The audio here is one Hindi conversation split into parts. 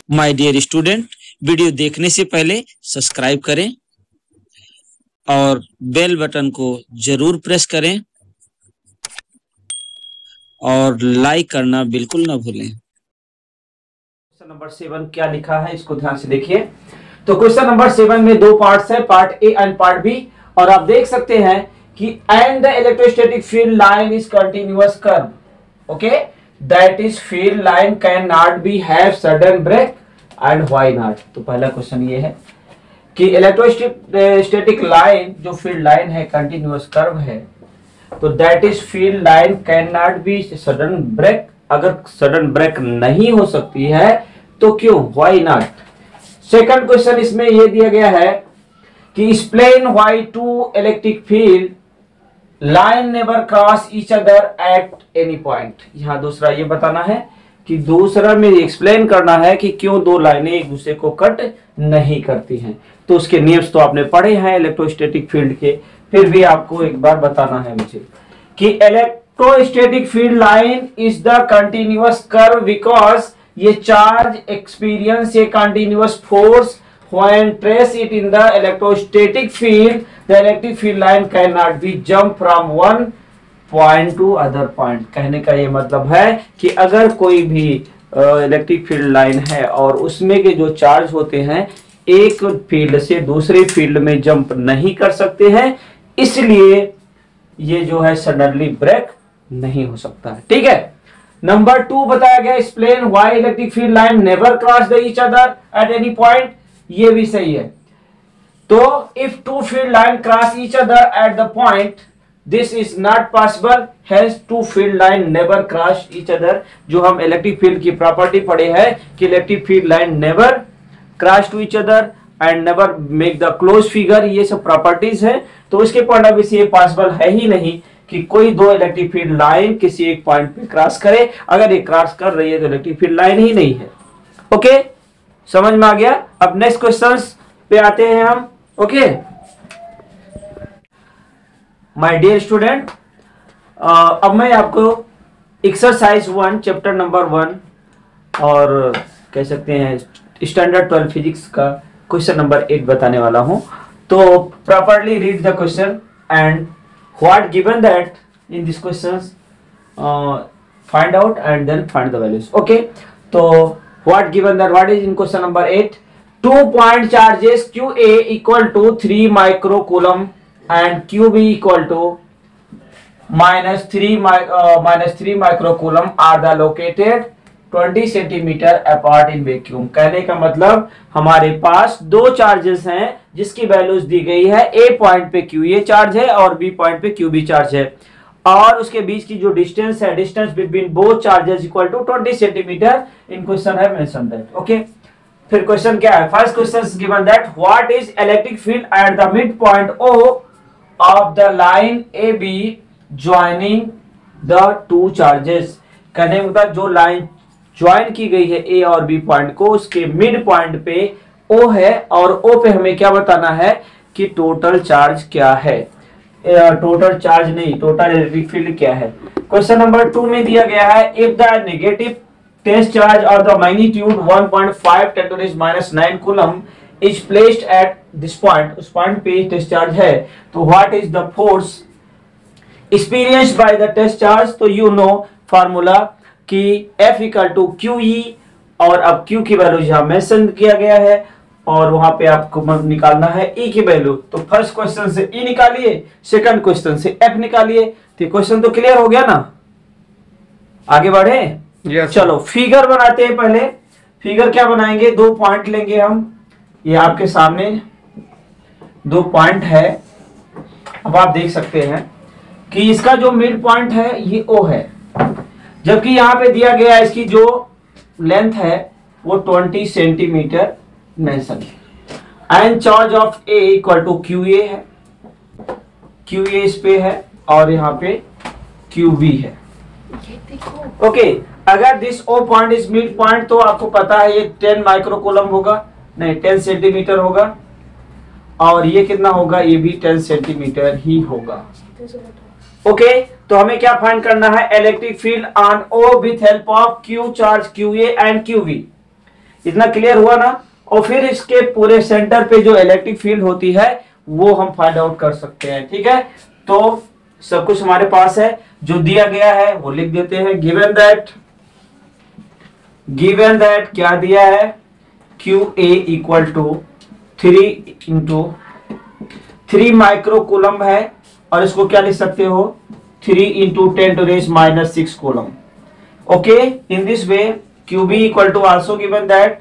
माय डियर स्टूडेंट, वीडियो देखने से पहले सब्सक्राइब करें और बेल बटन को जरूर प्रेस करें और लाइक करना बिल्कुल ना भूलें। क्वेश्चन नंबर 7 क्या लिखा है इसको ध्यान से देखिए। तो क्वेश्चन नंबर 7 में दो पार्ट्स है, part A and part B, और आप देख सकते हैं कि and the electrostatic field line is continuous curve, okay, that is field line can not be have sudden break and why not. तो पहला क्वेश्चन ये है कि इलेक्ट्रोस्टैटिक लाइन जो फील्ड लाइन है कंटिन्यूअस कर्व है, तो that is field line can not be sudden break, अगर सडन ब्रेक नहीं हो सकती है तो क्यों, व्हाई नॉट। सेकंड क्वेश्चन इसमें यह दिया गया है कि explain why two electric field line never cross each other at any point. यहां दूसरा ये बताना है कि दूसरा में एक्सप्लेन करना है कि क्यों दो लाइनें एक दूसरे को कट नहीं करती हैं। तो उसके नियम्स तो आपने पढ़े हैं इलेक्ट्रोस्टैटिक फील्ड के, फिर भी आपको एक बार बताना है मुझे कि electrostatic field line is the continuous curve because ये charge experience a continuous force when trace it in the electrostatic field the electric field line can not be jump from one point to other point. कहने का ये मतलब है कि अगर कोई भी इलेक्ट्रिक फील्ड लाइन है और उसमें के जो चार्ज होते हैं एक फील्ड से दूसरे फील्ड में जंप नहीं कर सकते हैं, इसलिए ये जो है सडनली ब्रेक नहीं हो सकता है। ठीक है। नंबर 2 बताया गया explain why electric field line never cross the each other at any point. ये भी सही है। तो if two field line cross each other at the point this is not possible, has two field line never cross each other. जो हम इलेक्ट्रिक फील्ड की प्रॉपर्टी पढ़े हैं कि electric field line never cross to each other and never make the close figure, ये सब प्रॉपर्टीज है। तो इसके पॉइंट ऑफ व्यू से ये पॉसिबल है ही नहीं कि कोई दो इलेक्ट्रिक फील्ड लाइन किसी एक पॉइंट पे क्रॉस करे। अगर ये क्रॉस कर रही है तो इलेक्ट्रिक फील्ड लाइन ही नहीं है। ओके, समझ में आ गया। अब नेक्स्ट क्वेश्चंस पे आते हैं हम। ओके माय डियर स्टूडेंट, अब मैं आपको एक्सरसाइज 1 चैप्टर नंबर 1 और कह सकते हैं स्टैंडर्ड 12 फिजिक्स का क्वेश्चन नंबर 8 बताने वाला हूं। तो properly read the question and what given that in this questions find out and then find the values. Okay, तो what given that, what is in question number 8, 2 point charges QA equal to 3 micro coulomb and QB equal to minus 3 microcoulomb are the located 20 centimeter apart in vacuum। कहने का मतलब हमारे पास दो चार्जेस हैं जिसकी वैल्यूज दी गई है। A पॉइंट पे QA चार्ज है और B पॉइंट पे QB चार्ज है, और उसके बीच की जो डिस्टेंस है, distance between both charges equal to 20 centimetre. In question है मेंशन दैट। ओके, फिर क्वेश्चन क्या है। First question given that what is electric field at the mid point O of the line AB joining the two charges। कहने का मतलब जो लाइन ज्वाइन की गई है A और B पॉइंट को, उसके मिड पॉइंट पे O है और O पे हमें क्या बताना है कि टोटल चार्ज क्या है। टोटल चार्ज नहीं, टोटल इलेक्ट्रिक फील्ड क्या है। क्वेश्चन नंबर 2 में दिया गया है if the negative test charge और the magnitude 1.5 × 10⁻⁹ coulomb is placed at this point, उस पॉइंट पे टेस्ट चार्ज है, तो what is the force experienced by the test charge। तो you know फार्मूला कि F इक्वल टू QE, और अब Q की वैल्यू यहाँ मेंशन किया गया है और वहां पे आपको निकालना है E की वैल्यू। तो फर्स्ट क्वेश्चन से E निकालिए, सेकंड क्वेश्चन से F निकालिए। तो क्वेश्चन तो क्लियर हो गया ना, आगे बढ़े। yes, चलो फिगर बनाते हैं। पहले फिगर क्या बनाएंगे, 2 पॉइंट लेंगे हम। ये आपके सामने 2 पॉइंट है। अब आप देख सकते हैं कि इसका जो मिड पॉइंट है ये O है, जबकि यहाँ पे दिया गया है इसकी जो लेंथ है वो 20 सेंटीमीटर मेंशन है। And charge of A equal to QA है, QA इस पे है और यहाँ पे QB है। ओके, अगर this O point is mid point तो आपको पता है ये 10 माइक्रो कूलम होगा, नहीं 10 सेंटीमीटर होगा, और ये कितना होगा, ये भी 10 सेंटीमीटर ही होगा। ओके, तो हमें क्या फाइंड करना है, electric field on O with help of Q charge Q A and Q B. इतना क्लियर हुआ ना। और फिर इसके पूरे सेंटर पे जो इलेक्ट्रिक फील्ड होती है वो हम फाइंड आउट कर सकते हैं। ठीक है, तो सब कुछ हमारे पास है, जो दिया गया है वो लिख देते हैं। गिवन दैट क्या दिया है, Q A equal to 3 micro coulomb है, और इसको क्या लिख सकते हो, 3 into 10⁻⁻⁶ coulomb. Okay, in this way Q B equal to also given that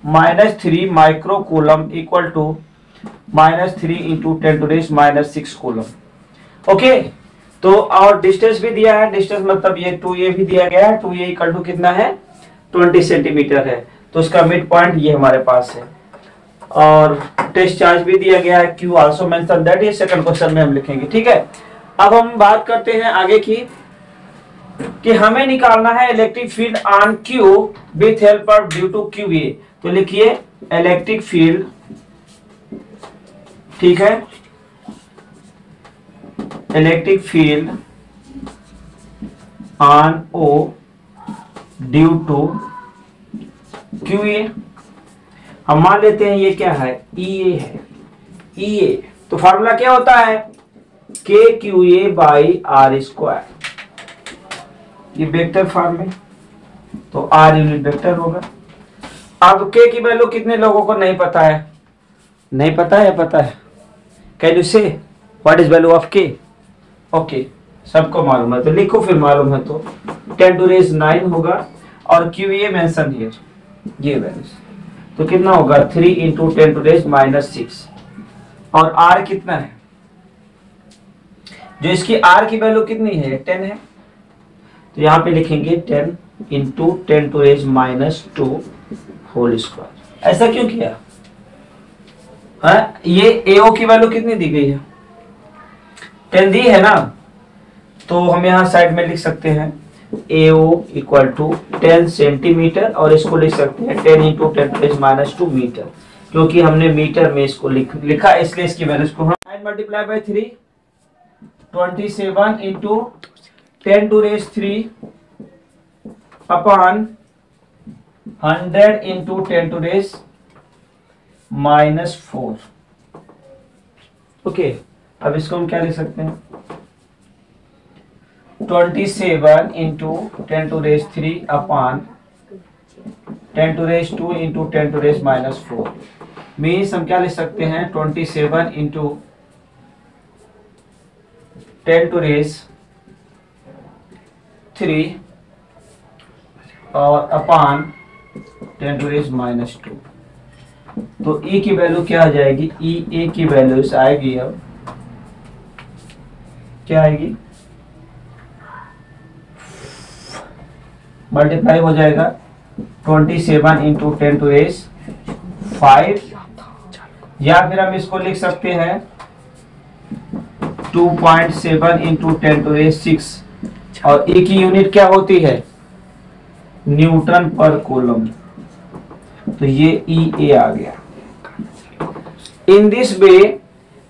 -3 micro coulomb equal to -3 into 10⁻⁻⁶ coulomb. Okay, तो और डिस्टेंस भी दिया है, डिस्टेंस मतलब ये 2a भी दिया गया है, 2a इक्वल टू कितना है, 20 सेंटीमीटर है, तो इसका मिड पॉइंट ये हमारे पास है। और टेस्ट चार्ज भी दिया गया है, क्यू आल्सो मेंशन दैट, ये सेकंड क्वेश्चन में हम लिखेंगे। ठीक है, अब हम बात करते हैं आगे की, कि हमें निकालना है electric field on Q with help of due to Q A. तो लिखिए इलेक्ट्रिक फील्ड, ठीक है, electric field on O due to Q A. हम मान लेते हैं ये क्या है, ई ए है, ई ए। तो फार्मूला क्या होता है, K Q A by R square, ये वेक्टर फॉर्म में, तो आर यूनिट वेक्टर होगा। अब के की वैल्यू कितने लोगों को नहीं पता है, नहीं पता है या पता है, कैन यू से व्हाट इज वैल्यू ऑफ के? ओके, सबको मालूम है तो लिखो, फिर मालूम है तो 10⁹ होगा, और क्यू ए मेंशन हियर, ये वैल्यू, तो कितना होगा 3 इंटू 10⁻⁻⁶। और आर कितना है, जो इसकी आर की वैल्यू कितनी है, 10 है, तो यहाँ पे लिखेंगे 10 इंटू 10⁻² होल स्क्वायर। ऐसा क्यों किया, हाँ, ये एओ की वैल्यू कितनी दी गई है, 10 दी है ना, तो हम यहाँ साइड में लिख सकते हैं एओ इक्वल टू 10 सेंटीमीटर, और इसको लिख सकते हैं 10 इंटू 10⁻² मीटर, क्योंकि हमने मीटर में इसको लिखा, इसलिए इसकी वैल्यू को हम 9 multiply by 3 27 into 10⁻³ upon 100 into 10⁻⁴। Okay, अब इसको हम क्या लिख सकते हैं, 27 इंटू 10⁻³ अपॉन 10⁻² इंटू 10⁻⁴। मीन्स हम क्या लिख सकते हैं, 27 इंटू 10⁻³ और अपॉन 10⁻²। तो e की वैल्यू क्या आ जाएगी, ई ए की वैल्यू आएगी, अब क्या आएगी, मल्टीप्लाई हो जाएगा 27 इंटू 10⁵, या फिर हम इसको लिख सकते हैं 2.7 इंटू 10⁶, और ए की यूनिट क्या होती है, न्यूटन पर कूलम, तो ये ई ए आ गया। In this way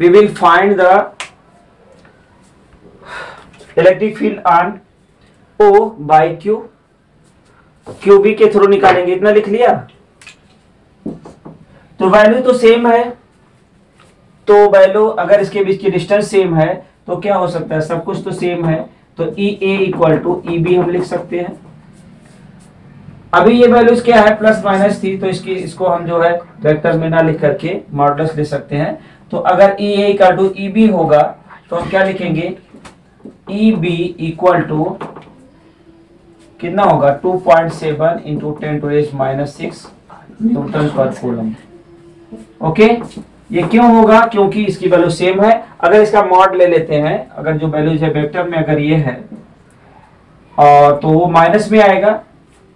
we will find the electric field on O by Q, Q B के थ्रू निकालेंगे, इतना लिख लिया। तो वैल्यू तो सेम है, तो वैल्यू अगर इसके बीच की डिस्टेंस सेम है तो क्या हो सकता है, सब कुछ तो सेम है, तो ई ए इक्वल टू ई बी हम लिख सकते हैं। अभी ये वैल्यूज क्या है, प्लस माइनस थी, तो इसको हम जो है वेक्टर में ना लिख करके मॉडुलस ले सकते हैं। तो अगर ई ए इक्वल टू ई बी होगा तो हम क्या लिखेंगे, ई बी इक्वल टू कितना होगा, 2.7 इंटू 10⁻⁶ न्यूटन पर कूलम। ओके, ये क्यों होगा, क्योंकि इसकी वैल्यू सेम है। अगर इसका मॉड ले लेते हैं, अगर जो वैल्यूज है वेक्टर में अगर ये है और तो वो माइनस में आएगा,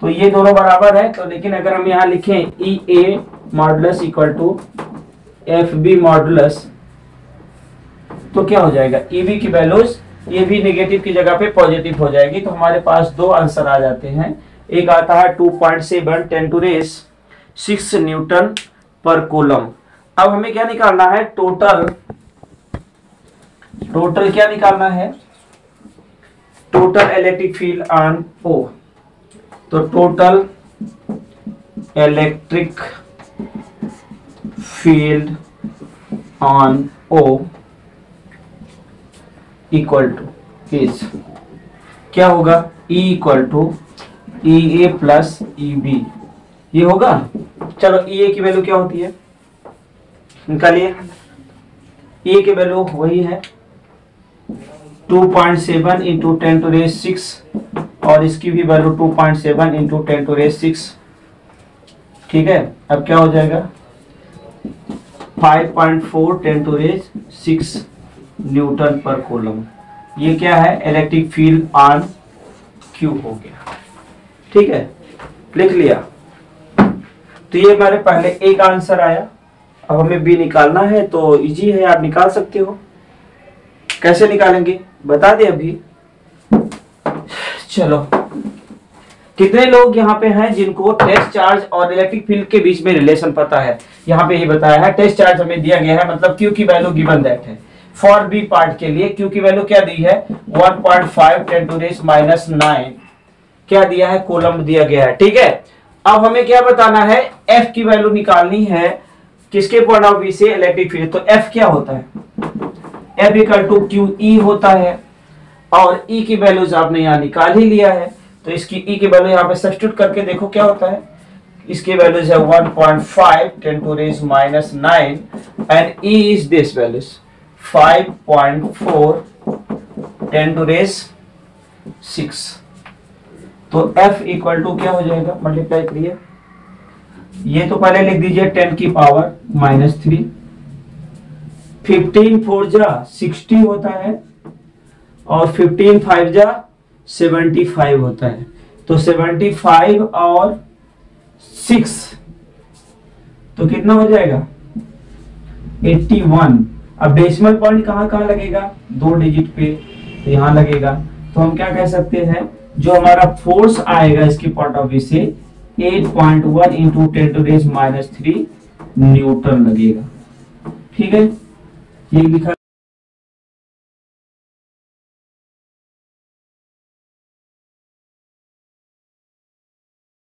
तो ये दोनों बराबर है। तो लेकिन अगर हम यहाँ लिखें E A modulus equal to F B modulus, तो क्या हो जाएगा, ई बी की वैल्यूज ये भी नेगेटिव की जगह पे पॉजिटिव हो जाएगी। तो हमारे पास दो आंसर आ जाते हैं, एक आता है 2.7 10⁶ न्यूटन पर कूलम। अब हमें क्या निकालना है, टोटल क्या निकालना है, total electric field on O, तो total electric field on O equal to is क्या होगा, E equal to E A plus E B, ये होगा। चलो ई ए की वैल्यू क्या होती है निकालिए। ई ए की वैल्यू वही है 2.7 इंटू 10⁶, और इसकी भी वैल्यू 2.7 इंटू 10⁶। ठीक है, अब क्या हो जाएगा 5.4 10⁶ न्यूटन पर कूलम। ये क्या है, इलेक्ट्रिक फील्ड ऑन क्यू हो गया। ठीक है, लिख लिया। तो ये हमारे पहले एक आंसर आया। अब हमें बी निकालना है, तो इजी है, आप निकाल सकते हो। कैसे निकालेंगे बता दे अभी। चलो, कितने लोग यहाँ पे हैं जिनको टेस्ट चार्ज और इलेक्ट्रिक फील्ड के बीच में रिलेशन पता है। यहाँ पे ये बताया है टेस्ट चार्ज हमें दिया गया है, मतलब क्यू की वैल्यू गिवन दैट है। फॉर बी पार्ट के लिए क्यू की वैल्यू क्या दी है 1.5 10⁻⁹ क्या दिया है, कूलम दिया गया है। ठीक है, अब हमें क्या बताना है, एफ की वैल्यू निकालनी है। किसके पॉइंट ऑफ व्यू से, इलेक्ट्रिक फील्ड। तो एफ क्या होता है, F equal to Q E होता है, और ई की वैल्यूज आपने यहाँ निकाल ही लिया है। तो इसकी ई की वैल्यू यहाँ पे सब्स्टिट्यूट करके देखो क्या होता है। इसकी वैल्यूज है 1.5 10⁻⁹ and E is this values 5.4 10⁶। तो F इक्वल टू क्या हो जाएगा, मल्टीप्लाई करिए। ये तो पहले लिख दीजिए 10⁻³ 3। 15 4 जा 60 होता है, और 15 5 जा 75 होता है। तो 75 और 6 तो कितना हो जाएगा 81। अब डेसिमल पॉइंट कहाँ कहाँ लगेगा, 2 डिजिट पे, तो यहाँ लगेगा। तो हम क्या कह सकते हैं, जो हमारा फोर्स आएगा इसके पॉइंट ऑफ व्यू से 8.1 इंटू 10⁻³ न्यूटन लगेगा। ठीक है, ये लिखा